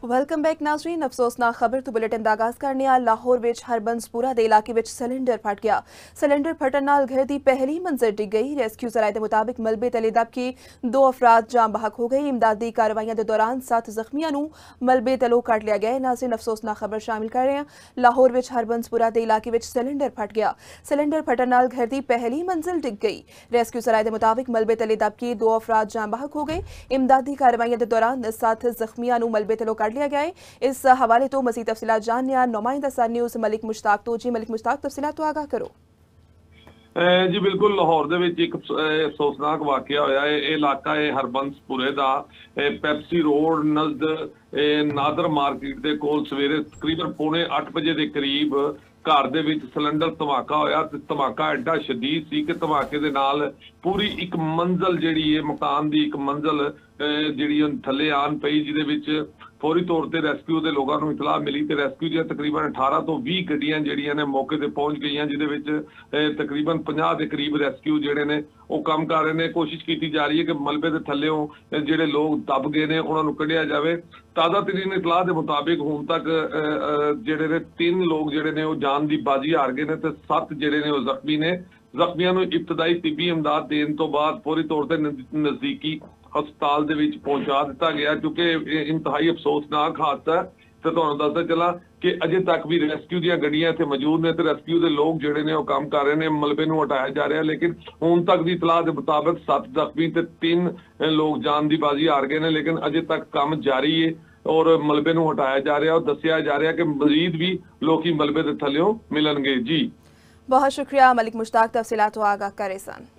Welcome back नाज़रीन। अफसोसनाक खबर तो बुलेटिन दा आगाज़ करने आ लाहौर विच हरबंसपुरा दे इलाके विच सिलेंडर फट गया। सिलेंडर फटन नाल घर दी पहली मंजिल डिग गई। रेस्क्यू जराए दे मुताबिक मलबे तले दब के 2 अफराद जाम बहक हो गए। इमदादी कार्रवाइयां दे दौरान 7 जख्मियां नू मलबे तलों कट लिया गया है। नाज़रीन अफसोसनाक खबर शामिल कर रहे हैं। लाहौर विच हरबंसपुरा दे इलाके विच सिलेंडर फट गया। सिलेंडर फटन नाल घर दी पहली मंजिल डिग गई। रेस्क्यू जराए दे मुताबिक मलबे तले दब के 2 अफराद जाम बहक हो गए। इमदादी कार्रवाइयां दे दौरान 7 जख्मियां नू मलबे तलों कट लिया गया है। इस हवाले तो मज़ीद तफसीलात जानने नुमाइंदा सन न्यूज़ मलिक मुश्ताक तो जी मलिक मुश्ताक तफसीलात तो आगाह करो। जी बिल्कुल लाहौर दे विच एक अफसोसनाक वाकया होया है। इलाका है हरबंसपुरे दा पैप्सी रोड नज़द नादर मार्केट दे कोल सवेरे तकरीबन 7:45 बजे के करीब घर दे विच सिलेंडर धमाका होया ते धमाका एडा शदीद सी कि धमाके दे नाल पूरी एक मंजिल जिहड़ी है मकान दी एक मंजिल जिहड़ी थल्ले आन पई, जिहदे विच फौरी तौर पर रेस्क्यू के लोगों को इतलाह मिली तो रेस्क्यू दी तकरीबन 18 तो 20 गड्डियां जिहड़ियां ने मौके पर पहुंच गई, जिहदे विच तकरीबन 50 के करीब रेस्क्यू जिहड़े ने वो काम कर रहे हैं। कोशिश की जा रही है कि मलबे के थल्लेओं जिहड़े लोग दब गए ने उन्होंने कढ़िया जाए। ताज़ा तरीन इतलाह के मुताबिक हुण तक जिहड़े ने 3 लोग जिहड़े ने वो जान की बाजी हार गए ने ते 7 जिहड़े ने वो जख्मी ने। जख्मियों को इब्तदाई तिब्बी इमदाद देने तो बाद फौरी तौर पर नज़दीकी हस्पताल दे विच पहुंचा दिता गया, क्योंकि इंतहाई अफसोसनाक हादसा है। तो तुहानूं दसदा चला कि अजे तक भी रेस्क्यू दी गड्डियां इत्थे मौजूद ने ते रेस्क्यू दे लोग जिहड़े ने वो काम कर रहे हैं, मलबे नूं हटाया जा रहा है। लेकिन हुण तक दी इतलाह के मुताबिक 7 जख्मी ते 3 लोग जान की बाजी हार गए ने, लेकिन अजे तक काम जारी है और मलबे नूं हटाया जा रहा है और दस्सिया जा रहा है कि मजीद भी लोग मलबे के थल्लेओं मिलणगे। जी बहुत शुक्रिया मलिक मुश्ताक तफसीलात तो आगाह करे सन।